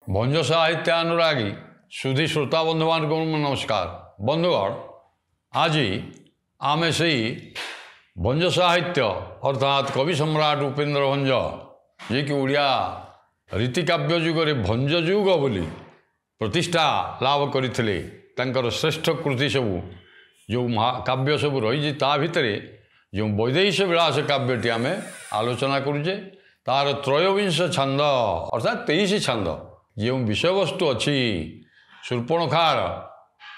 भंज साहित्य अनुरागी सुधी श्रोता बंधु मान को नमस्कार। बंधुगण आज आमे से भंज साहित्य अर्थात कवि सम्राट उपेन्द्र भंज जी कि ओडिया रीतिकाव्य जुगरे भंज जुग बोली प्रतिष्ठा लाभ करते श्रेष्ठ कृति सबू जो काव्य सबू रही भितर जो वैदेश विलास काव्यटी आम आलोचना करुचे तार त्रयोविंश छंद अर्थात 23 छंद जो विषय वस्तु अच्छी शूर्पणखार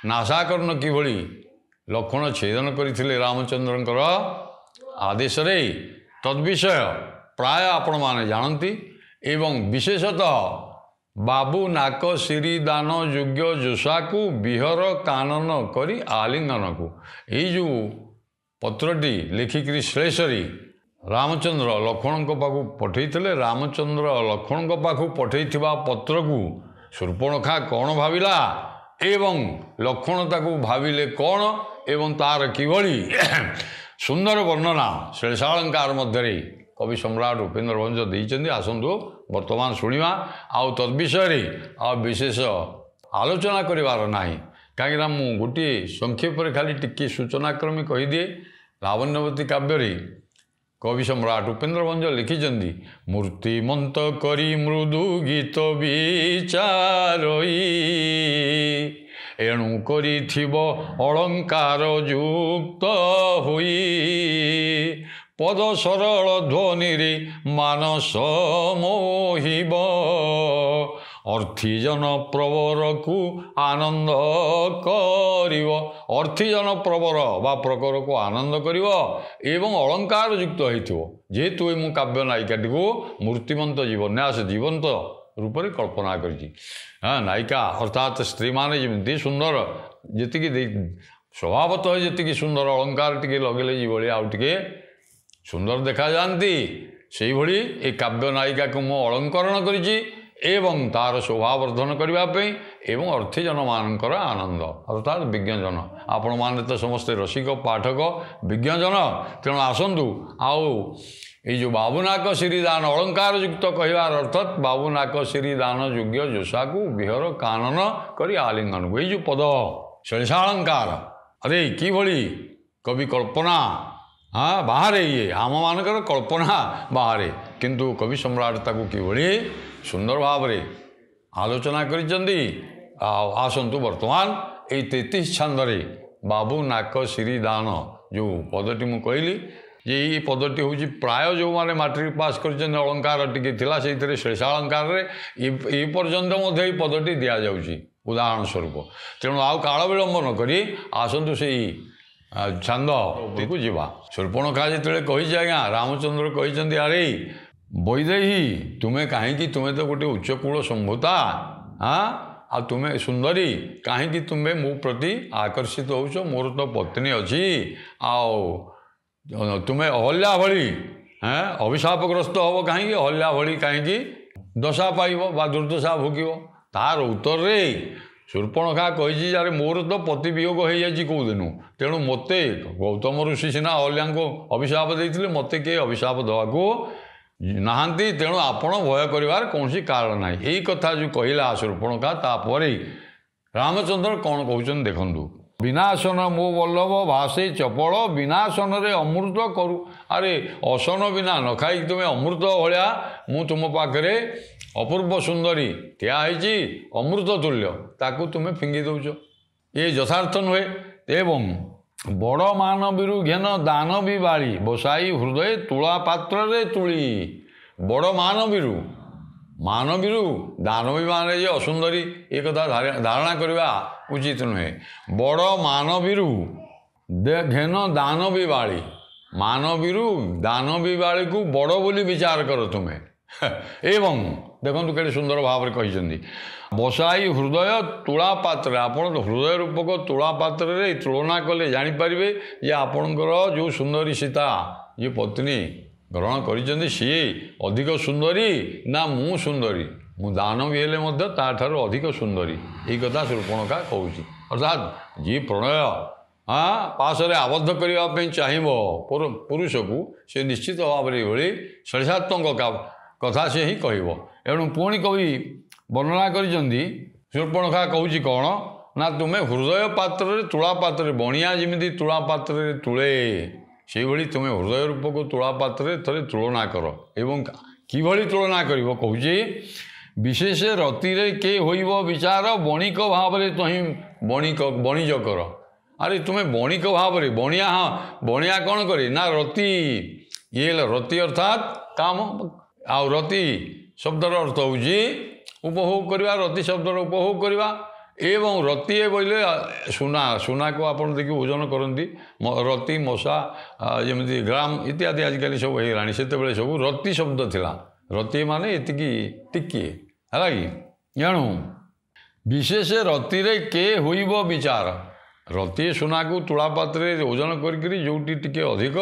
नासाकर्ण किभली लक्षण छेदन करथिले रामचंद्रंकर आदेश रे तद्विषय प्राय आपण माने जानती एवं विशेषतः बाबू नाक सिरी दान योग्य जोशा को विहर कानन करी आलिंगन को यही जो पत्रटी लिखिकी श्लेषरी रामचंद्र लक्ष्मण पाखु पठेइथिले। रामचंद्र लक्ष्मण पाखु पठेइथिबा पत्र को शूर्पणखा कौन भाविला एवं लक्ष्मण ताकू भाविले कौन एवं तार किभली सुंदर वर्णना श्लेषालंकार मध्य कवि सम्राट उपेन्द्र भंज देइचंदी। आसंतु वर्तमान शुणिबा आउ तद्विषय आ विशेष आलोचना करिवार नाही कहीं मु गोटे संक्षेप खाली टिके सूचनाक्रमी कहीदिए। लावण्यवती काव्य कवि सम्राट उपेन्द्र भंज लिखिचंदी मूर्तिमंत करी मृदु गीत विचारई एणु करिथिब अलंकार युक्त होई पद सरल ध्वनि रे मानस मोहिब अर्थीजन प्रवर को आनंद करिव अर्थीजन प्रवर बा प्रकर को आनंद करिव एवं अलंकार युक्त होइथिवो। जेहेतु मु काव्य नायिकाटी को मूर्तिमंत जीवन्यास जीवंत रूप से कल्पना करी। हाँ नायिका अर्थात स्त्री माने जमी सुंदर जी स्वभावतः जी सुंदर अलंकार टी लगे जी आउ टे सुंदर देखा जाती से भली ए काव्य नायिका को मु अलंकरण करिछि एवं तार शोभावर्धन करने एवं अर्थीजन मानकर आनंद अर्थात विज्ञजन आपण माने तो समस्ते रसिक पाठक विज्ञजन तेणु आसतु आउ ये जो बाबूनाक श्रीदान अलंकार युक्त कहवार अर्थात बाबूनाक श्रीदान योग्य जोशा को विहर कानन करी आलिंगन को जो पद श्लेषालंकार अरे कि भली कवि कल्पना हाँ बाहर ये आम मानकर कल्पना बाहर किंतु कवि सम्राट ताकू किभली सुंदर भाव रे आलोचना करिचंदी। आसंतु वर्तमान ये 33 छंदरे बाबू नाक श्रीदान जो पदटी मु कहली ये पदटी हूँ प्राय जो माने मैट्रिक पास कर अलंकार टी से श्लेषालंकार ये पर्यंत पदटी दि जाऊँगी उदाहरण स्वरूप। तेणु आउ काल विलंब न करी आसतु से छंद को जीवा। शूर्पणखा जिते कही आज्ञा रामचंद्र कही अरे वैदेही तुम्हें कहीं तुम्हें तो गोटे उच्चकूल संभूता हाँ आ तुम्हें सुंदरी कहीं तुम्हें मो प्रति आकर्षित होच मोर तो पत्नी अच्छी आओ तुम्हें अहल्या भली हाँ अभिशापग्रस्त हम कहीं अहल्या भली कहीं दशा पाइब बा दुर्दशा भोगिब तार उत्तर रे शूर्पणखा कही यार मोर तो पति वियोग हो जाए कौ दिन तेणु मत गौतम ऋषि सीना अहल्या को अभिशाप देते मत किए अभिशाप देवाको नहांती तेणु आपण भय करिवार कौन कारण ना यही कथा जो कहला शूर्पणखा तापर रामचंद्र कौन कहते देखु विनाशन मो वल्लभ भाषे चपल विनाशन रे अमृत करू अरे असन बिना न खाई तुम्हें अमृत भाया मु तुम पाखे अपूर्व सुंदरी ठियाई अमृत तुल्य ताकू तुम्हें फिंगी दौच ये यथार्थ नुहे। एवं बड़ मानवीरु घेन दान भी बाड़ी बसाई हृदय तुला पात्र रे तुली बड़ मानवीरु दान भी मान जे असुंदरी ये कथा धारणा करवा उचित नुहे। बड़ मानवीरु घेन दान भी बाड़ी मानवीरु दान भी बाड़ी को बड़ बोली विचार कर तुम्हें एवं देखो के सुंदर भाव में कही बसाई हृदय तुला पात्र आपण हृदय रूपक तुला पात्र रे तुलना कले जानीपर जे आपणकर जो सुंदरी सीता ये पत्नी ग्रहण कर सी अधिक सुंदरी ना मु सुंदरी मु दान भी हेले ताठार अधिक सुंदरी यही कथा शूर्पणखा कहूँ अर्थात जी प्रणय हाँ पाशरे आबद्ध करने चाहिए पुरुष को से निश्चित भाव में श्लेषात्मक कथा से ही कह एणु पुणी कवि ବର୍ଣ୍ଣନା କରିଛନ୍ତି। ଶୂର୍ପଣଖା କହୁଛି କ'ଣ ନା ତୁମେ ହୃଦୟ ପାତ୍ରରେ ତୁଳା ପାତ୍ରରେ ବଣିଆ ଯେମିତି ତୁଳା ପାତ୍ରରେ ତୁଳେ ସେଇଭଳି ତୁମେ ହୃଦୟ ରୂପକୁ ତୁଳା ପାତ୍ରରେ ଥରେ ତୁଳନା କର। ଏବଂ କିଭଳି ତୁଳନା କରିବ କହୁଛି ବିଶେଷ ରତିରେ କେ ହୋଇବ ବିଚାର ବଣିକ ଭାବରେ ତହିଁ ବଣିଜ କର। ଆରେ ତୁମେ ବଣିକ ଭାବରେ ବଣିଆ ବଣିଆ କ'ଣ କରେ ନା ରତି ଇଏ ହେଲା ରତି ଅର୍ଥାତ୍ କାମ ଆଉ ରତି ଶବ୍ଦର ଅର୍ଥ ହେଉଛି ଉପଭୋଗ କରିବା ରତି ଶବ୍ଦର ଉପଭୋଗ କରିବା ଏବଂ ରତି ବୋଇଲେ ସୁନାକୁ ଆପଣ ଦେଖି ଓଜନ କରନ୍ତି ରତି ମଶା ଯେମିତି ଗ୍ରାମ ଇତ୍ୟାଦି ଆଜିକାଲି ସବୁ ହେଇଗଲାଣି ସେତେବେଳେ ସବୁ ରତି ଶବ୍ଦ ଥିଲା ରତି ମାନେ ଏତିକି ଟିକିଏ ହେଲା କି ଏଣୁ ବିଶେଷ ରତିରେ କେ ହୋଇବ ବିଚାର ରତି ସୁନାକୁ ତୁଳା ପାତ୍ରରେ ଓଜନ କରିକିରି ଯେଉଁଠି ଟିକେ ଅଧିକ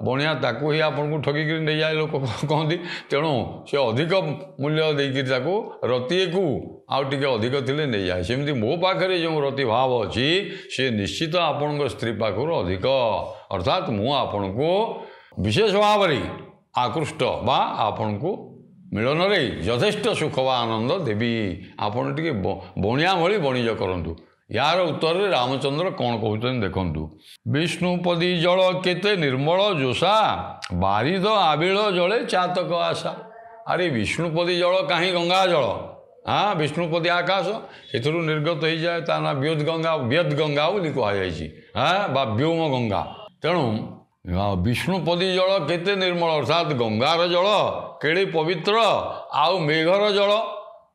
ବଣିଆ ତାକୁ ହିଁ ଆପଣଙ୍କୁ ଠକିକିରି ନେଇଯାଏ ଲୋକ କହନ୍ତି ତେଣୁ ସେ ଅଧିକ ମୂଲ୍ୟ ଦେଇକିରି ତାକୁ ରତିକୁ ଆଉ ଟିକେ ଅଧିକ ଥିଲେ ନେଇଯାଏ ସେମିତି ମୋ ପାଖରେ ଯେଉଁ ରତି ଭାବ ଅଛି ସେ ନିଶ୍ଚିତ ଆପଣଙ୍କ ସ୍ତ୍ରୀ ପାଖରୁ ଅଧିକ ଅର୍ଥାତ୍ ମୁଁ ଆପଣଙ୍କୁ ବିଶେଷ ଭାବରେ ଆକୃଷ୍ଟ ବା ଆପଣଙ୍କୁ ମିଳନରେ ଯଥେଷ୍ଟ ସୁଖ ବା ଆନନ୍ଦ ଦେବି ଆପଣ ଟିକେ ବଣିଆ ଭଳି ବଣିଜ କରନ୍ତୁ। यार उत्तर रामचंद्र कौन कहते देखु विष्णुपदी जल केते निर्मल जोशा बारिद आबिल जले चातक आशा। अरे विष्णुपदी जल कहीं गंगा जल हाँ विष्णुपदी आकाश से निर्गत हो जाए ता ना व्यद गंगा बोली कहुई हाँ बा व्योम गंगा तेणु विष्णुपदी जल केते निर्मल अर्थात गंगार जल केड़े पवित्र आउ मेघर जल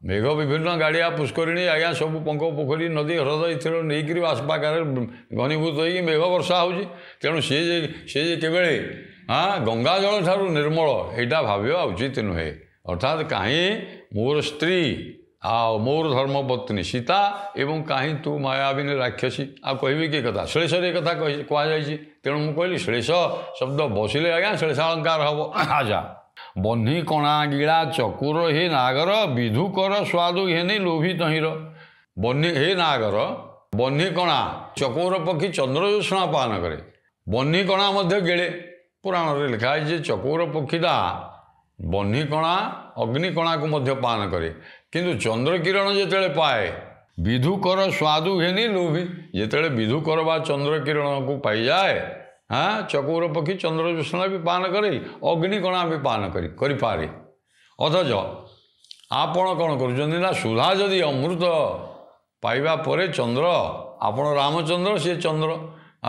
मेघ विभिन्न गाड़िया पुष्करिणी आज्ञा सब पंक पोखरी नदी ह्रद इतर नहीं आसपाकार घनीभूत हो मेघ वर्षा हो तेणु सी केवे हाँ गंगा जल ठारू निर्मल यहाँ भाविया उचित नुहे अर्थात कहीं मोर स्त्री मोर धर्मपत्नी सीता एवं कहीं तू मायाविनी राक्षसी आ कहि कि कथा श्लेषर एक कथा कहुई तेणु मुझे कहली श्लेष शब्द बसिले आज्ञा श्लेषालंकार हम आजा बन्ही कणा गिड़ा चकुर हे नागर विधु कर स्वादु हेनी लोभित हिर बन्ही हे नागर बन्ही कणा चकोर पक्षी चंद्रजोत्सना पान करे बन्ही कणा मध्य गिले पुराण में लिखाई जे चकोर पक्षीटा बन्ही कणा अग्निकणा को मध्य पान करे किंतु चंद्र किरण जिते पाए विधुकर स्वादु हेनी लोभी जिते विधुकर बा चंद्र किरण को पाई जाए हाँ चकोर पक्षी चंद्रजोत्सना भी पान करे अग्निकणा भी पान करी पारे अथच आपण कौन कर सुधा जदि अमृत पाइबा परे चंद्र आपण रामचंद्र सी चंद्र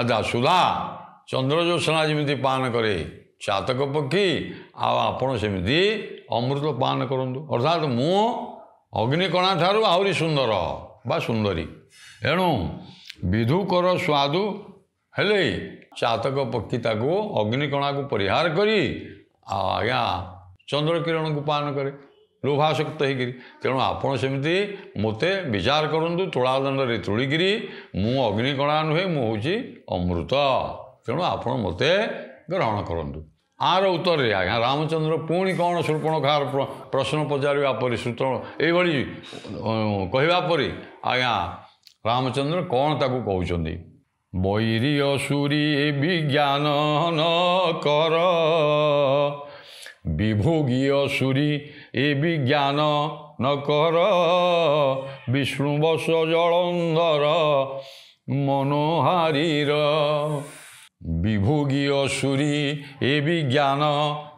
आजा सुधा चंद्रजोत्सना जमी पान करे चातक पक्षी आपण सेमती अमृत पान करूँ अर्थात मु अग्निकणा ठारू आहरी सुंदर बा सुंदरी एणु विधुकर स्वादु हेले चातक पक्षी ताको अग्निकणा को परिहार करी आज्ञा चंद्र किरण को पान करे लोभासक्त होकर तेणु आपड़ सेमती मते विचार करूँ तुलादंड तुलिकी मु अग्निकणा नुहे मुझे अमृत तेणु आपड़ मते ग्रहण करूँ आर उत्तर आज्ञा रामचंद्र पुणी कौन शूर्पणखार प्रश्न पचारा पर सूत्र ये कहवा पर आज्ञा रामचंद्र कौन ताकू कहते बैरी असुरी विज्ञान न कर विभोगी असुरी ए विज्ञान न कर विष्णुवश जलंधर मनोहारीर विभोगी असुरी ए विज्ञान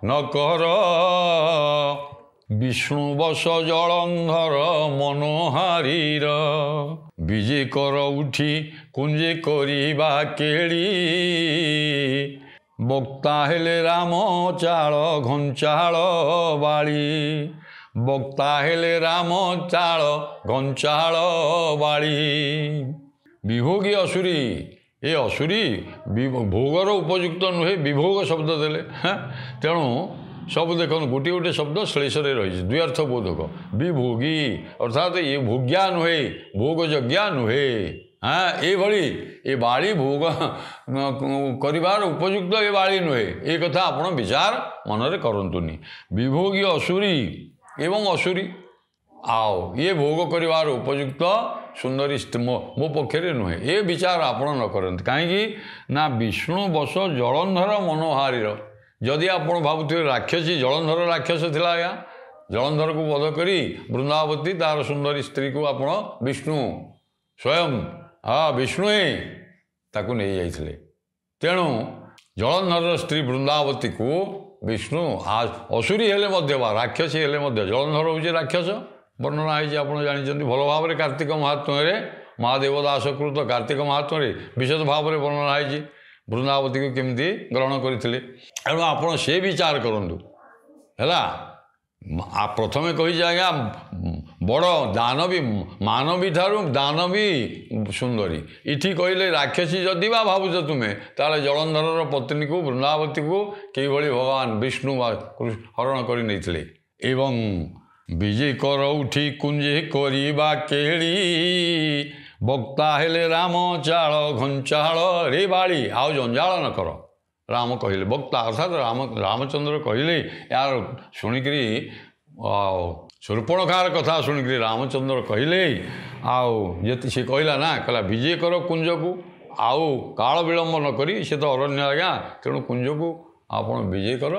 न कर विष्णुवश जलंधर मनोहारीर विजे कर उठी कुंजे करिबा केड़ी बक्ता हेले राम चाल घंचाल बाड़ी बक्ता हेले राम चाल घंचाल बाड़ी विभोगी असुरी ए असुरी भोगर उपयुक्त नुहे विभोग शब्द देले तेणु सब देख गोटे गोटे शब्द श्लेषर रही द्व्यर्थ बोधक विभोगी अर्थात ये भोग्या नुहे भोगज्ञा नुहे हाँ ये बाड़ी भोग करिवार उपयुक्त ये बाड़ी नुहे ये कथा आपण विचार मनरे करंतुनी विभोगी असुरी एवं असुरी आओ ये भोग करिवार उपयुक्त सुंदरी मो पक्षरे नुहे ये विचार आपण न करते कहीं ना विष्णु बस जलंधर मनोहारीर जदि आप भावुवे राक्षसी जलंधर राक्षस थिला आज्ञा ଜଳନ୍ଧରକୁ ବଧ କରି ବୃନ୍ଦାବତୀ ତାର ସୁନ୍ଦରୀ ସ୍ତ୍ରୀକୁ ଆପଣ ବିଷ୍ଣୁ ସ୍ୱୟଂ ବିଷ୍ଣୁ ହିଁ ତାକୁ ନେଇଯାଇଥିଲେ। ତେଣୁ ଜଳନ୍ଧରର ସ୍ତ୍ରୀ ବୃନ୍ଦାବତୀକୁ ବିଷ୍ଣୁ ଅସୁରୀ ହେଲେ ମଧ୍ୟ ବା ରାକ୍ଷସୀ ହେଲେ ମଧ୍ୟ ଜଳନ୍ଧର ହେଉଛି ରାକ୍ଷସ ବର୍ଣ୍ଣନା ହେଇଛି ଆପଣ ଜାଣିଛନ୍ତି ଭଲ ଭାବରେ କାର୍ତ୍ତିକ ମହାତ୍ମ୍ୟରେ ମହାଦେବ ଦାସକୃତ କାର୍ତ୍ତିକ ମହାତ୍ମ୍ୟରେ ବିଶେଷ ଭାବରେ ବର୍ଣ୍ଣନା ହେଇଛି ବୃନ୍ଦାବତୀକୁ କେମିତି ଗ୍ରହଣ କରିଥିଲେ। ତେଣୁ ଆପଣ ସେ ବିଚାର କରନ୍ତୁ ହେଲା। ପ୍ରଥମେ କହିଛି ଆଜ୍ଞା ବଡ଼ ଦାନବୀ ମାନବୀ ଠାରୁ ଦାନବୀ ସୁନ୍ଦରୀ। ଏଠି କହିଲେ ରାକ୍ଷସୀ ଯଦି ବା ଭାବୁଛ ତୁମେ ତାହେଲେ ଜଳନ୍ଧରର ପତ୍ନୀକୁ ବୃନ୍ଦାବତୀକୁ କିଭଳି ଭଗବାନ ବିଷ୍ଣୁ ହରଣ କରି ନେଇଥିଲେ। ଏବଂ ବିଜେ କର ଉଠି କୁଞ୍ଜେ କରିବା କେଳି ବକ୍ତା ହେଲେ ରାମ ଚାଳ ଘଞ୍ଚାଳ ରେ ବାଳି ଆଉ ଜଞ୍ଜାଳ ନ କର। ରାମ କହିଲେ ବକ୍ତା ଅର୍ଥାତ୍ ରାମଚନ୍ଦ୍ର କହିଲେ ୟାର ଶୁଣିକିରି ଶୂର୍ପଣଖାର କଥା ଶୁଣିକିରି ରାମଚନ୍ଦ୍ର କହିଲେ ଆଉ ଯେତେ ସେ କହିଲା ନା କହିଲା ବିଜେ କର କୁଞ୍ଜକୁ ଆଉ କାଳ ବିଳମ୍ବ ନ କରି ସେ ତ ଅରଣ୍ୟ ଆଜ୍ଞା ତେଣୁ କୁଞ୍ଜକୁ ଆପଣ ବିଜେ କର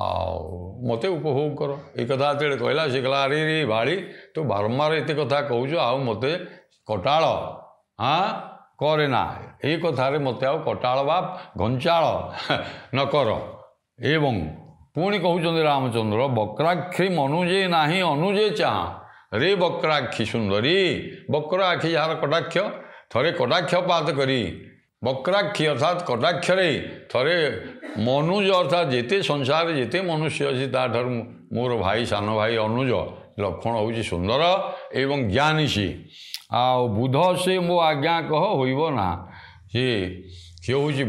ଆଉ ମୋତେ ଉପଭୋଗ କର। ଏଇ କଥା ଯେତେବେଳେ କହିଲା ସେ କହିଲା ଆରେ ରେ ବାଳି ତୁ ବାରମ୍ବାର ଏତେ କଥା କହୁଛୁ ଆଉ ମୋତେ କଟାଳ କରେ ନା ଏଇ କଥାରେ ମୋତେ ଆଉ କଟାଳ ବା ଘଞ୍ଚାଳ ନ କର। ଏବଂ ପୁଣି କହୁଛନ୍ତି ରାମଚନ୍ଦ୍ର ବକ୍ରାକ୍ଷୀ ମନୁଜେ ନାହିଁ ଅନୁଜେ ଚାହା ରେ ବକ୍ରାକ୍ଷୀ ସୁନ୍ଦରୀ ବକ୍ର ଆଖି ଯାହାର କଟାକ୍ଷ ଥରେ କଟାକ୍ଷପାତ କରି ବକ୍ରାକ୍ଷୀ ଅର୍ଥାତ୍ କଟାକ୍ଷରେ ଥରେ ମନୁଜ ଅର୍ଥାତ୍ ଯେତେ ସଂସାରରେ ଯେତେ ମନୁଷ୍ୟ ଅଛି ତାଠାରୁ ମୋର ଭାଇ ସାନ ଭାଇ ଅନୁଜ ଲକ୍ଷ୍ମଣ ହେଉଛି ସୁନ୍ଦର ଏବଂ ଜ୍ଞାନୀ ସିଏ ଆଉ ବୁଧ ସେ ମୋ ଆଜ୍ଞା କହ ହୋଇବ ନା ସିଏ ହେଉଛି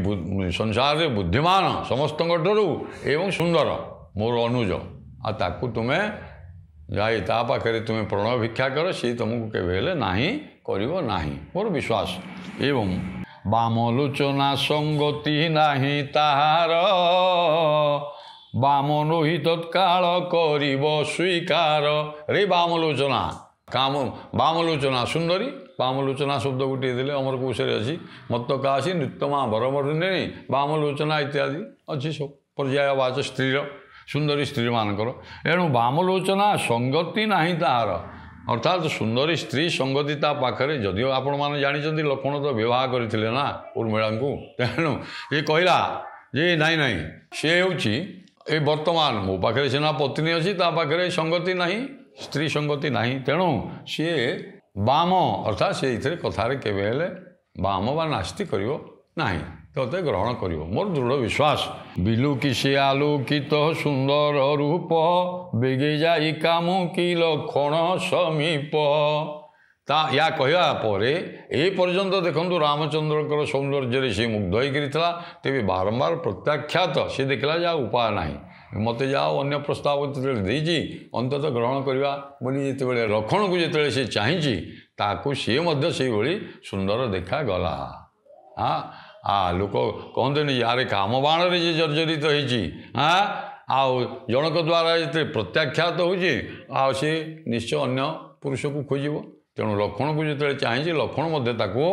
ସଂସାରରେ ବୁଦ୍ଧିମାନ ସମସ୍ତଙ୍କ ଠାରୁ ଏବଂ ସୁନ୍ଦର ମୋର ଅନୁଜ ଆଉ ତାକୁ ତୁମେ ଯାଇ ତା ପାଖରେ ତୁମେ ପ୍ରଣୟ ଭିକ୍ଷା କର ସିଏ ତୁମକୁ କେବେ ହେଲେ ନାହିଁ କରିବ ନାହିଁ ମୋର ବିଶ୍ୱାସ। ଏବଂ ବାମଲୋଚନା ସଙ୍ଗତି ନାହିଁ ତାହାର ବାମନ ହି ତତ୍କାଳ କରିବ ସ୍ୱୀକାର ରେ ବାମଲୋଚନା ବାମଲୋଚନା ସୁନ୍ଦରୀ ବାମଲୋଚନା ଶବ୍ଦ ଗୋଟିଏ ଦେଲେ ଅମର କୌଶଳେ ଅଛି ମତ କାଶୀ ନୃତ୍ତମା ବରବରିଣୀ ବାମଲୋଚନା ଇତ୍ୟାଦି ଅଛି ସବୁ ପର୍ଯ୍ୟାୟବାଚ ସ୍ତ୍ରୀର ସୁନ୍ଦରୀ ସ୍ତ୍ରୀମାନଙ୍କର। ଏଣୁ ବାମଲୋଚନା ସଙ୍ଗତି ନାହିଁ ତାହାର ଅର୍ଥାତ୍ ସୁନ୍ଦରୀ ସ୍ତ୍ରୀ ସଙ୍ଗତି ତା ପାଖରେ ଯଦିଓ ଆପଣମାନେ ଜାଣିଛନ୍ତି ଲକ୍ଷ୍ମଣ ତ ବିବାହ କରିଥିଲେ ନା ଉର୍ମିଳାଙ୍କୁ ତେଣୁ ଏ କହିଲା ଯେ ନାଇଁ ସେ ହେଉଛି ଏ ବର୍ତ୍ତମାନ ମୋ ପାଖରେ ସିନା ପତ୍ନୀ ଅଛି ତା ପାଖରେ ସଙ୍ଗତି ନାହିଁ ସ୍ତ୍ରୀ ସଙ୍ଗତି ନାହିଁ ତେଣୁ ସିଏ ବାମ ଅର୍ଥାତ୍ ସେ ଏଥିରେ କଥାରେ କେବେ ହେଲେ ବାମ ବା ନାସ୍ତି କରିବ ନାହିଁ ତତେ ଗ୍ରହଣ କରିବ ମୋର ଦୃଢ଼ ବିଶ୍ୱାସ। ବିଲୁକି ସେ ଆଲୋକିତ ସୁନ୍ଦର ରୂପ ବେଗେ ଯାଇ କାମୁ କି ଲକ୍ଷଣ ସମୀପ ୟା କହିବା ପରେ ଏ ପର୍ଯ୍ୟନ୍ତ ଦେଖନ୍ତୁ ରାମଚନ୍ଦ୍ରଙ୍କର ସୌନ୍ଦର୍ଯ୍ୟରେ ସେ ମୁଗ୍ଧ ହେଇକରି ଥିଲା ତେବେ ବାରମ୍ବାର ପ୍ରତ୍ୟାଖ୍ୟାତ ସେ ଦେଖିଲା ଯେ ଆଉ ଉପାୟ ନାହିଁ ମୋତେ ଯାହା ଅନ୍ୟ ପ୍ରସ୍ତାବ ଯେତେବେଳେ ଦେଇଛି ଅନ୍ତତଃ ଗ୍ରହଣ କରିବା ବୋଲି ଯେତେବେଳେ ଲକ୍ଷ୍ମଣକୁ ଯେତେବେଳେ ସେ ଚାହିଁଛି ତାକୁ ସିଏ ମଧ୍ୟ ସେଇଭଳି ସୁନ୍ଦର ଦେଖାଗଲା। ଲୋକ କହନ୍ତିନି ୟାରେ କାମ ବାଣରେ ଯେ ଜର୍ଜରିତ ହେଇଛି ଆଉ ଜଣକ ଦ୍ୱାରା ଯେତେ ପ୍ରତ୍ୟାଖ୍ୟାତ ହେଉଛି ଆଉ ସେ ନିଶ୍ଚୟ ଅନ୍ୟ ପୁରୁଷକୁ ଖୋଜିବ ତେଣୁ ଲକ୍ଷ୍ମଣକୁ ଯେତେବେଳେ ଚାହିଁଛି ଲକ୍ଷ୍ମଣ ମଧ୍ୟ ତାକୁ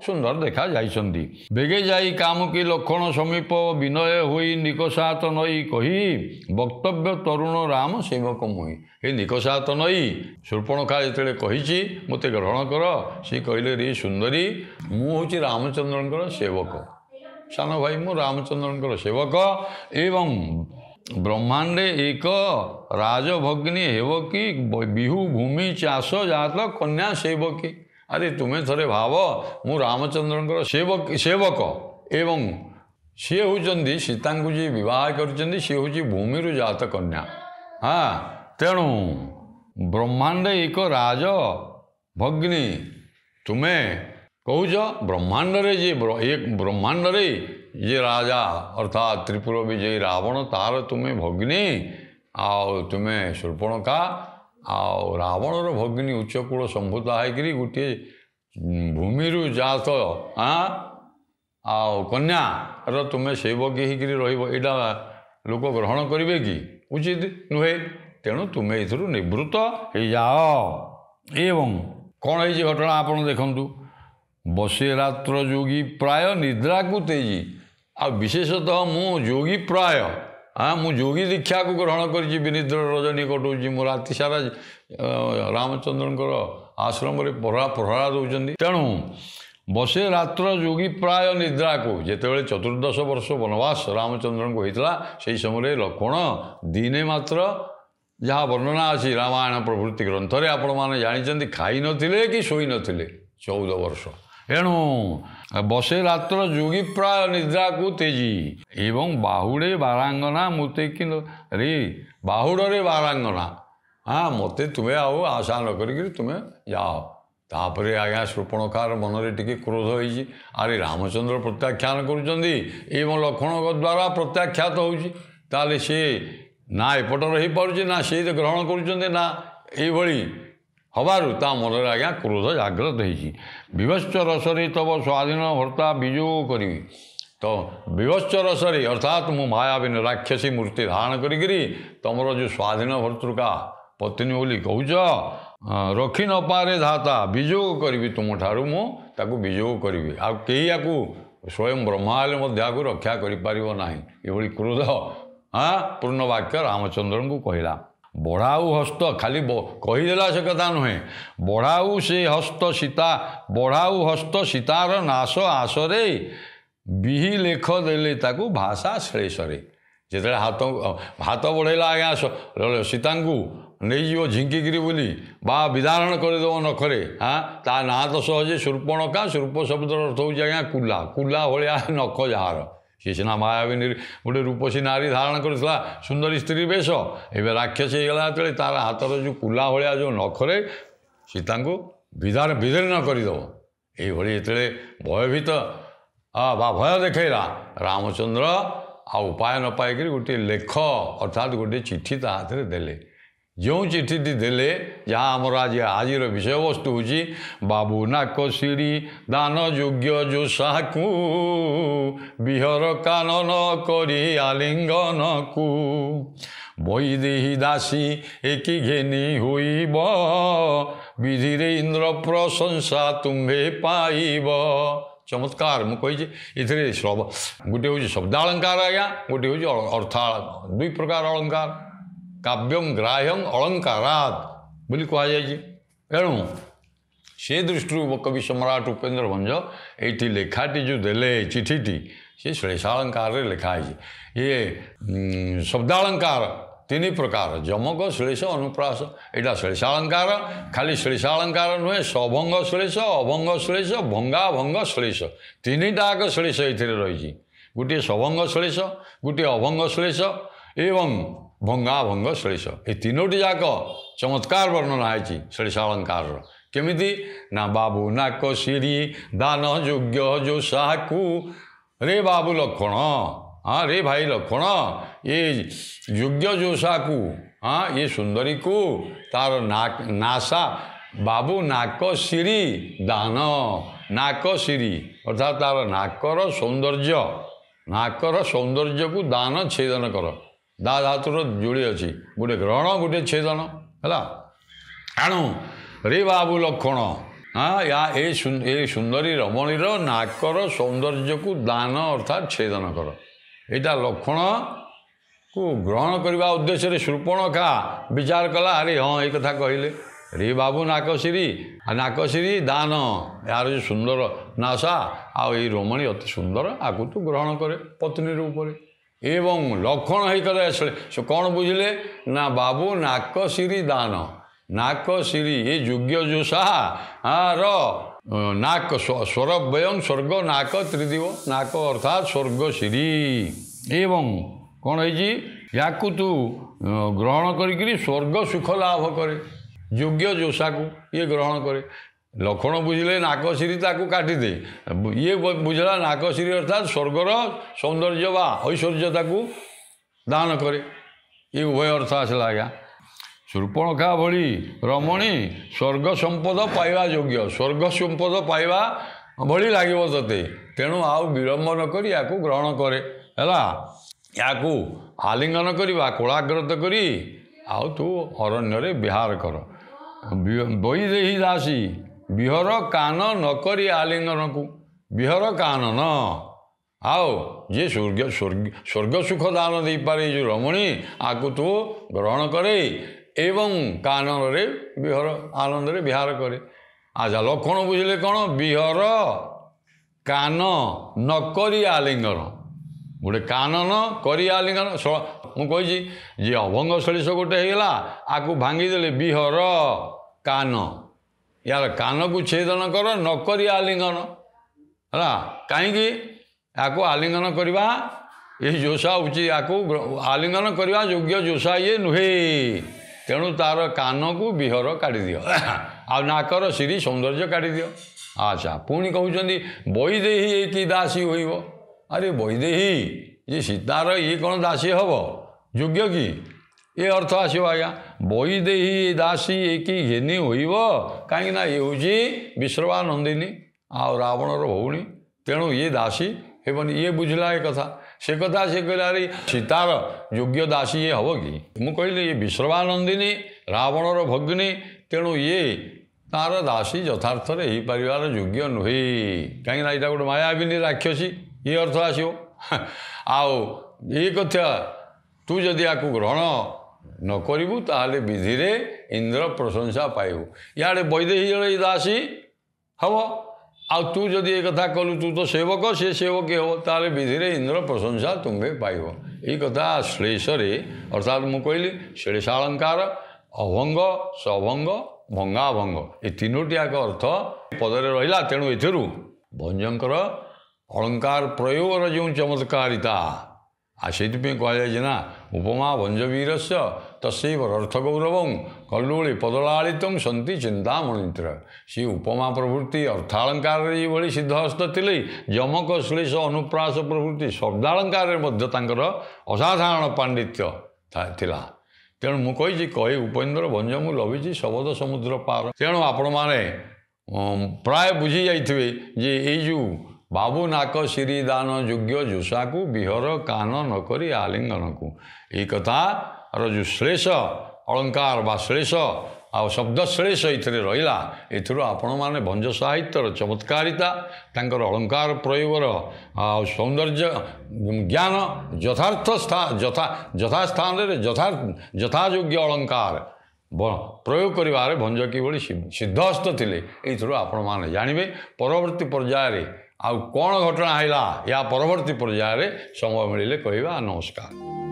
ସୁନ୍ଦର ଦେଖାଯାଇଛନ୍ତି। ବେଗେ ଯାଇ କାମୁକି ଲକ୍ଷ୍ମଣ ସମୀପ ବିନୟ ହୋଇ ନିକଷାତ ନଈ କହି ବକ୍ତବ୍ୟ ତରୁଣ ରାମ ସେବକ ମୁହିଁ ଏ ନିକଷାତ ନଈ ଶୂର୍ପଣଖା ଯେତେବେଳେ କହିଛି ମୋତେ ଗ୍ରହଣ କର ସେ କହିଲେ ରେ ସୁନ୍ଦରୀ ମୁଁ ହେଉଛି ରାମଚନ୍ଦ୍ରଙ୍କର ସେବକ ସାନ ଭାଇ ମୁଁ ରାମଚନ୍ଦ୍ରଙ୍କର ସେବକ ଏବଂ ବ୍ରହ୍ମାଣ୍ଡେ ଏକ ରାଜଭଗ୍ନୀ ହେବ କି ବିହୁ ଭୂମି ଚାଷ ଜାତ କନ୍ୟା ସେବକୀ ଆରେ ତୁମେ ଥରେ ଭାବ ମୁଁ ରାମଚନ୍ଦ୍ରଙ୍କର ସେବକ ଏବଂ ସିଏ ହେଉଛନ୍ତି ସୀତାଙ୍କୁ ଯିଏ ବିବାହ କରିଛନ୍ତି ସିଏ ହେଉଛି ଭୂମିରୁ ଜାତ କନ୍ୟା ତେଣୁ ବ୍ରହ୍ମାଣ୍ଡେ ଏକ ରାଜଭଗ୍ନୀ ତୁମେ କହୁଛ ବ୍ରହ୍ମାଣ୍ଡରେ ବ୍ରହ୍ମାଣ୍ଡରେ ଯିଏ ରାଜା ଅର୍ଥାତ୍ ତ୍ରିପୁର ବିଜୟୀ ରାବଣ ତାର ତୁମେ ଭଗ୍ନୀ ଆଉ ତୁମେ ଶୂର୍ପଣଖା ଆଉ ରାବଣର ଭଗ୍ନୀ ଉଚ୍ଚକୂଳ ସମ୍ଭୂତା ହେଇକିରି ଗୋଟିଏ ଭୂମିରୁ ଜାତ ଆଉ କନ୍ୟାର ତୁମେ ସେବକୀ ହେଇକିରି ରହିବ ଏଇଟା ଲୋକ ଗ୍ରହଣ କରିବେ କି ଉଚିତ ନୁହେଁ ତେଣୁ ତୁମେ ଏଥିରୁ ନିବୃତ୍ତ ହେଇଯାଅ। ଏବଂ କ'ଣ ହେଇଛି ଘଟଣା ଆପଣ ଦେଖନ୍ତୁ ବସେ ରାତ୍ର ଯୋଗୀ ପ୍ରାୟ ନିଦ୍ରାକୁ ତେଜି ଆଉ ବିଶେଷତଃ ମୁଁ ଯୋଗୀ ପ୍ରାୟ ମୁଁ ଯୋଗୀ ଦୀକ୍ଷାକୁ ଗ୍ରହଣ କରିଛି, ବିନିଦ୍ର ରଜନୀ କଟଉଛି, ମୁଁ ରାତି ସାରା ରାମଚନ୍ଦ୍ରଙ୍କର ଆଶ୍ରମରେ ପହରା ଦେଉଛନ୍ତି। ତେଣୁ ବସେ ରାତ୍ର ଯୋଗୀ ପ୍ରାୟ ନିଦ୍ରାକୁ, ଯେତେବେଳେ 14 ବର୍ଷ ବନବାସ ରାମଚନ୍ଦ୍ରଙ୍କୁ ହୋଇଥିଲା, ସେହି ସମୟରେ ଲକ୍ଷ୍ମଣ ଦିନେ ମାତ୍ର, ଯାହା ବର୍ଣ୍ଣନା ଅଛି ରାମାୟଣ ପ୍ରଭୃତି ଗ୍ରନ୍ଥରେ ଆପଣମାନେ ଜାଣିଛନ୍ତି, ଖାଇନଥିଲେ କି ଶୋଇନଥିଲେ 14 ବର୍ଷ। ଏଣୁ ବସେ ରାତ୍ର ଯୋଗୀ ପ୍ରାୟ ନିଦ୍ରାକୁ ତେଜି ଏବଂ ବାହୁଡ଼େ ବାରାଙ୍ଗନା ମୋତେ କି ରେ ବାହୁଡ଼ରେ ବାରାଙ୍ଗନା, ମୋତେ ତୁମେ ଆଉ ଆଶା ନ କରିକିରି ତୁମେ ଯାଅ। ତାପରେ ଆଜ୍ଞା ଶୂର୍ପଣଖାର ମନରେ ଟିକେ କ୍ରୋଧ ହେଇଛି, ଆରେ ରାମଚନ୍ଦ୍ର ପ୍ରତ୍ୟାଖ୍ୟାନ କରୁଛନ୍ତି ଏବଂ ଲକ୍ଷ୍ମଣଙ୍କ ଦ୍ୱାରା ପ୍ରତ୍ୟାଖ୍ୟାତ ହେଉଛି, ତାହେଲେ ସେ ନା ଏପଟର ହେଇପାରୁଛି ନା ସେ ଗ୍ରହଣ କରୁଛନ୍ତି ନା ଏଇଭଳି ହବାରୁ ତା ମନରେ ଆଜ୍ଞା କ୍ରୋଧ ଜାଗ୍ରତ ହେଇଛି। ବିଭତ୍ସ ରସରେ ତବ ସ୍ୱାଧୀନ ଭର୍ତ୍ତା ବିଯୋଗ କରିବି, ତ ବିଭତ୍ସ ରସରେ ଅର୍ଥାତ୍ ମୁଁ ମାୟାବିନୀ ରାକ୍ଷସୀ ମୂର୍ତ୍ତି ଧାରଣ କରିକିରି ତମର ଯେଉଁ ସ୍ୱାଧୀନ ଭର୍ତ୍ତୃକା ପତ୍ନୀ ବୋଲି କହୁଛ, ରଖି ନପାରେ ଧାତା, ବିଯୋଗ କରିବି ତୁମଠାରୁ, ମୁଁ ତାକୁ ବିଯୋଗ କରିବି, ଆଉ କେହି ୟାକୁ ସ୍ୱୟଂ ବ୍ରହ୍ମା ହେଲେ ମଧ୍ୟ ୟାକୁ ରକ୍ଷା କରିପାରିବ ନାହିଁ। ଏଭଳି କ୍ରୋଧ ପୂର୍ଣ୍ଣ ବାକ୍ୟ ରାମଚନ୍ଦ୍ରଙ୍କୁ କହିଲା। ବଢ଼ାଉ ହସ୍ତ, ଖାଲି କହିଦେଲା ସେ କଥା ନୁହେଁ, ବଢ଼ାଉ ସେ ହସ୍ତ ସୀତା, ବଢ଼ାଉ ହସ୍ତ ସୀତାର ନାଶ ଆଶରେ, ବିହି ଲେଖ ଦେଲେ ତାକୁ ଭାଷା ଶ୍ଳେଷରେ। ଯେତେବେଳେ ହାତ ବଢ଼େଇଲା ଆଜ୍ଞା ସୀତାଙ୍କୁ ନେଇଯିବ ଝିଙ୍କିକିରି ବୋଲି ବା ବିଦାରଣ କରିଦେବ ନଖରେ, ତା ନାଁ ତ ସହଜେ ଶୂର୍ପଣଖା, ଶୂର୍ପ ଶବ୍ଦର ଅର୍ଥ ହେଉଛି ଆଜ୍ଞା କୁଲା, କୁଲା ଭଳିଆ ନଖ ଯାହାର। ସେ ସିନା ମାୟାବିନୀ ଗୋଟେ ରୂପସୀ ନାରୀ ଧାରଣ କରିଥିଲା ସୁନ୍ଦରୀ ସ୍ତ୍ରୀ ବେଶ, ଏବେ ରାକ୍ଷସୀ ହେଇଗଲା ଯେତେବେଳେ ତାର ହାତର ଯେଉଁ କୁଲା ଭଳିଆ ଯେଉଁ ନଖରେ ସୀତାଙ୍କୁ ବିଦୀର୍ଣ୍ଣ କରିଦେବ। ଏଇଭଳି ଯେତେବେଳେ ଭୟଭୀତ ବା ଭୟ ଦେଖେଇଲା, ରାମଚନ୍ଦ୍ର ଆଉ ଉପାୟ ନ ପାଇକରି ଗୋଟିଏ ଲେଖ ଅର୍ଥାତ୍ ଗୋଟିଏ ଚିଠି ତା ହାତରେ ଦେଲେ। ଯେଉଁ ଚିଠିଟି ଦେଲେ, ଯାହା ଆମର ଆଜିର ବିଷୟବସ୍ତୁ ହେଉଛି, ବାବୁ ନାକ ସିରି ଦାନ ଯୋଗ୍ୟ ଯୋଷାକୁ, ବିହର କାନନ କରି ଆଲିଙ୍ଗନକୁ, ବୈଦେହୀ ଦାସୀ ଏକି ଘେନି ହୋଇବ, ବିଧିରେ ଇନ୍ଦ୍ର ପ୍ରଶଂସା ତୁମ୍ଭେ ପାଇବ। ଚମତ୍କାର ମୁଁ କହିଛି, ଏଥିରେ ଗୋଟିଏ ହେଉଛି ଶବ୍ଦାଳଙ୍କାର ଆଜ୍ଞା, ଗୋଟିଏ ହେଉଛି ଅର୍ଥାଳଙ୍କାର, ଦୁଇ ପ୍ରକାର ଅଳଙ୍କାର, କାବ୍ୟଂ ଗ୍ରାହ୍ୟଂ ଅଳଙ୍କାରାତ୍ ବୋଲି କୁହାଯାଇଛି। ଏଣୁ ସେ ଦୃଷ୍ଟିରୁ କବି ସମ୍ରାଟ ଉପେନ୍ଦ୍ର ଭଞ୍ଜ ଏଇଠି ଲେଖାଟି ଯେଉଁ ଦେଲେ ଚିଠିଟି, ସେ ଶ୍ଳେଷାଳଙ୍କାରରେ ଲେଖା ହେଇଛି। ଇଏ ଶବ୍ଦାଳଙ୍କାର ତିନି ପ୍ରକାର, ଯମକ, ଶ୍ଳେଷ, ଅନୁପ୍ରାସ। ଏଇଟା ଶ୍ଳେଷାଳଙ୍କାର। ଖାଲି ଶ୍ଳେଷାଳଙ୍କାର ନୁହେଁ, ସଭଙ୍ଗ ଶ୍ଳେଷ, ଅଭଙ୍ଗ ଶ୍ଳେଷ, ଭଙ୍ଗା ଭଙ୍ଗ ଶ୍ଳେଷ, ତିନିଟା ଯାକ ଶ୍ଳେଷ ଏଥିରେ ରହିଛି। ଗୋଟିଏ ସଭଙ୍ଗ ଶ୍ଳେଷ, ଗୋଟିଏ ଅଭଙ୍ଗ ଶ୍ଳେଷ ଏବଂ ଭଙ୍ଗା ଭଙ୍ଗ ଶ୍ଳେଷ। ଏ ତିନୋଟି ଯାକ ଚମତ୍କାର ବର୍ଣ୍ଣନା ହେଇଛି ଶ୍ଳେଷାଳଙ୍କାରର। କେମିତି ନା, ବାବୁ ନାକ ସିରି ଦାନ ଯୋଗ୍ୟ ଯୋଷାକୁ, ରେ ବାବୁ ଲକ୍ଷ୍ମଣ, ରେ ଭାଇ ଲକ୍ଷ୍ମଣ, ଏ ଯୋଗ୍ୟ ଯୋଷାକୁ, ଏ ସୁନ୍ଦରୀକୁ, ତାର ନାସା, ବାବୁ ନାକ ସିରି ଦାନ, ନାକ ସିରି ଅର୍ଥାତ୍ ତାର ନାକର ସୌନ୍ଦର୍ଯ୍ୟକୁ ଦାନ ଛେଦନ କର। ଦା ଧାତୁର ଯୋଡ଼ି ଅଛି, ଗୋଟେ ଗ୍ରହଣ ଗୋଟେ ଛେଦନ ହେଲା। ଏଣୁ ରେ ବାବୁ ଲକ୍ଷ୍ମଣ, ଏ ସୁନ୍ଦରୀ ରମଣୀର ନାକର ସୌନ୍ଦର୍ଯ୍ୟକୁ ଦାନ ଅର୍ଥାତ୍ ଛେଦନ କର। ଏଇଟା ଲକ୍ଷ୍ମଣକୁ ଗ୍ରହଣ କରିବା ଉଦ୍ଦେଶ୍ୟରେ ଶୂର୍ପଣଖା ବିଚାର କଲା, ଆରେ ହଁ ଏଇ କଥା କହିଲେ, ରେ ବାବୁ ନାକସିରି ଦାନ, ଏହାର ଯେଉଁ ସୁନ୍ଦର ନାସା ଆଉ ଏଇ ରମଣୀ ଅତି ସୁନ୍ଦର, ଆକୁ ତୁ ଗ୍ରହଣ କରେ ପତ୍ନୀ ରୂପରେ। ଏବଂ ଲକ୍ଷ୍ମଣ ହେଇକଲେ କ'ଣ ବୁଝିଲେ ନା, ବାବୁ ନାକସିରି ଦାନ, ନାକସିରି ଏ ଯୋଗ୍ୟ ଯୋଷାର ନାକ, ସ୍ୱରବ୍ୟୟଂ ସ୍ୱର୍ଗ ନାକ ତ୍ରିଦିବ, ନାକ ଅର୍ଥାତ୍ ସ୍ୱର୍ଗ ସିରି। ଏବଂ କ'ଣ ହେଇଛି, ୟାକୁ ତୁ ଗ୍ରହଣ କରିକିରି ସ୍ୱର୍ଗ ସୁଖ ଲାଭ କରେ। ଯୋଗ୍ୟ ଯୋଷାକୁ ଇଏ ଗ୍ରହଣ କରେ। ଲକ୍ଷ୍ମଣ ବୁଝିଲେ ନାକସିରି, ତାକୁ କାଟିଦେ। ଇଏ ବୁଝିଲା ନାକସିରି ଅର୍ଥାତ୍ ସ୍ୱର୍ଗର ସୌନ୍ଦର୍ଯ୍ୟ ବା ଐଶ୍ୱର୍ଯ୍ୟ ତାକୁ ଦାନ କରେ। ଏ ଉଭୟ ଅର୍ଥ ଆସିଲା ଆଜ୍ଞା। ଶୂର୍ପଣଖା ଭଳି ରମଣୀ ସ୍ୱର୍ଗ ସମ୍ପଦ ପାଇବା ଯୋଗ୍ୟ, ସ୍ୱର୍ଗ ସମ୍ପଦ ପାଇବା ଭଳି ଲାଗିବ ତୋତେ, ତେଣୁ ଆଉ ବିଳମ୍ବ ନ କରି ୟାକୁ ଗ୍ରହଣ କରେ ହେଲା। ୟାକୁ ଆଲିଙ୍ଗନ କରିବା, କୋଳାଗ୍ରତ କରି ଆଉ ତୁ ଅରଣ୍ୟରେ ବିହାର କର। ବୈଦେହୀ ଦାସୀ ବିହର କାନ ନ କରି ଆଲିଙ୍ଗନକୁ, ବିହର କାନନ, ଆଉ ଯିଏ ସ୍ୱର୍ଗ ସୁଖ ଦାନ ଦେଇପାରେ ଏ ଯେଉଁ ରମଣୀ ଆକୁ ତୁ ଗ୍ରହଣ କରେ ଏବଂ କାନନରେ ବିହର ଆନନ୍ଦରେ ବିହାର କରେ। ଆଚ୍ଛା ଲକ୍ଷଣ ବୁଝିଲେ କ'ଣ? ବିହର କାନ ନ କରି ଆଲିଙ୍ଗନ, ଗୋଟେ କାନନ କରି ଆଲିଙ୍ଗନ। ମୁଁ କହିଛି ଯିଏ ଅଭଙ୍ଗ ସଳିସ ଗୋଟେ ହେଇଗଲା ଆକୁ ଭାଙ୍ଗିଦେଲେ ବିହର କାନ, ୟାର କାନକୁ ଛେଦନ କର ନ କରି ଆଲିଙ୍ଗନ ହେଲା। କାହିଁକି? ୟାକୁ ଆଲିଙ୍ଗନ କରିବା ଏଇ ଜୋଷା ହେଉଛି, ୟାକୁ ଆଲିଙ୍ଗନ କରିବା ଯୋଗ୍ୟ ଜୋଷା ଇଏ ନୁହେଁ। ତେଣୁ ତାର କାନକୁ ବିହର କାଢ଼ିଦିଅ ଆଉ ନାକର ସିରି ସୌନ୍ଦର୍ଯ୍ୟ କାଢ଼ିଦିଅ। ଆଚ୍ଛା ପୁଣି କହୁଛନ୍ତି ବୈଦେହୀ ଏକି ଦାସୀ ହୋଇବ। ଆରେ ବୈଦେହୀ ଯେ ସୀତାର ଇଏ କ'ଣ ଦାସୀ ହେବ? ଯୋଗ୍ୟ କି? ଏ ଅର୍ଥ ଆସିବ ଆଜ୍ଞା। ବୈଦେହୀ ଦାସୀ ଏକି ଘେନି ହୋଇବ, କାହିଁକିନା ଇଏ ହେଉଛି ବିଶ୍ରବା ନନ୍ଦିନୀ ଆଉ ରାବଣର ଭଉଣୀ, ତେଣୁ ଇଏ ଦାସୀ ହେବନି। ଇଏ ବୁଝିଲା ଏ କଥା, ସେ କଥା ସେ କହିଲା ଆରେ ସୀତାର ଯୋଗ୍ୟ ଦାସୀ ଇଏ ହେବ କି? ମୁଁ କହିଲି ଇଏ ବିଶ୍ରବା ନନ୍ଦିନୀ ରାବଣର ଭଗିନୀ, ତେଣୁ ଇଏ ତାର ଦାସୀ ଯଥାର୍ଥରେ ହେଇପାରିବାର ଯୋଗ୍ୟ ନୁହେଁ, କାହିଁକିନା ଏଇଟା ଗୋଟେ ମାୟାବିନୀ ରାକ୍ଷସୀ, ଇଏ ଅର୍ଥ ଆସିବ। ଆଉ ଏ କଥା ତୁ ଯଦି ୟାକୁ ଗ୍ରହଣ ନ କରିବୁ ତାହେଲେ ବିଧିରେ ଇନ୍ଦ୍ର ପ୍ରଶଂସା ପାଇବୁ। ଇଆଡ଼େ ବୈଦେହୀ ଜଣେ ଦାସୀ ହେବ, ଆଉ ତୁ ଯଦି ଏ କଥା କଲୁ ତୁ ତ ସେବକ ସେ ସେବକୀ ହେବ, ତାହେଲେ ବିଧିରେ ଇନ୍ଦ୍ର ପ୍ରଶଂସା ତୁମ୍ଭେ ପାଇବ। ଏଇ କଥା ଶ୍ଳେଷରେ ଅର୍ଥାତ୍ ମୁଁ କହିଲି ଶ୍ଳେଷାଳଙ୍କାର, ଅଭଙ୍ଗ, ସଭଙ୍ଗ, ଭଙ୍ଗାଭଙ୍ଗ ଏ ତିନୋଟି ଯାକ ଅର୍ଥ ପଦରେ ରହିଲା। ତେଣୁ ଏଥିରୁ ଭଞ୍ଜଙ୍କର ଅଳଙ୍କାର ପ୍ରୟୋଗର ଯେଉଁ ଚମତ୍କାରିତା, ଆଉ ସେଇଥିପାଇଁ କୁହାଯାଇଛି ନା ଉପମା ଭଞ୍ଜବୀରସ୍ୟ ତସ୍ୟୈବ ଅର୍ଥ ଗୌରବଂ କଲ୍ଲୋଳି ପଦଳାଳିତଂ ସନ୍ତି ଚିନ୍ତାମଣିତ୍ର। ସେ ଉପମା ପ୍ରଭୃତି ଅର୍ଥାଳଙ୍କାରରେ ଯେଭଳି ସିଦ୍ଧହସ୍ତ ଥିଲେ, ଯମକ ଶ୍ଳେଷ ଅନୁପ୍ରାସ ପ୍ରଭୃତି ଶବ୍ଦାଳଙ୍କାରରେ ମଧ୍ୟ ତାଙ୍କର ଅସାଧାରଣ ପାଣ୍ଡିତ୍ୟ ଥିଲା। ତେଣୁ ମୁଁ କହିଛି କହି ଉପେନ୍ଦ୍ର ଭଞ୍ଜ ମୁଁ ଲଭିଛି ଶବଦ ସମୁଦ୍ର ପାର। ତେଣୁ ଆପଣମାନେ ପ୍ରାୟ ବୁଝି ଯାଇଥିବେ ଯେ ଏଇ ଯେଉଁ ବାବୁ ନାକ ସିରି ଦାନ ଯୋଗ୍ୟ ଜୋଷାକୁ ବିହର କାନ ନ କରି ଆଲିଙ୍ଗନକୁ, ଏଇ କଥାର ଯେଉଁ ଶ୍ଳେଷ ଅଳଙ୍କାର ବା ଶ୍ଳେଷ ଆଉ ଶବ୍ଦ ଶ୍ଳେଷ ଏଥିରେ ରହିଲା, ଏଥିରୁ ଆପଣମାନେ ଭଞ୍ଜ ସାହିତ୍ୟର ଚମତ୍କାରିତା, ତାଙ୍କର ଅଳଙ୍କାର ପ୍ରୟୋଗର ଆଉ ସୌନ୍ଦର୍ଯ୍ୟ ଜ୍ଞାନ, ଯଥାସ୍ଥାନରେ ଯଥାଯୋଗ୍ୟ ଅଳଙ୍କାର ପ୍ରୟୋଗ କରିବାରେ ଭଞ୍ଜ କିଭଳି ସିଦ୍ଧହସ୍ତ ଥିଲେ, ଏଇଥିରୁ ଆପଣମାନେ ଜାଣିବେ। ପରବର୍ତ୍ତୀ ପର୍ଯ୍ୟାୟରେ ଆଉ କ'ଣ ଘଟଣା ହେଲା ୟା ପରବର୍ତ୍ତୀ ପର୍ଯ୍ୟାୟରେ ସମୟ ମିଳିଲେ କହିବା। ନମସ୍କାର।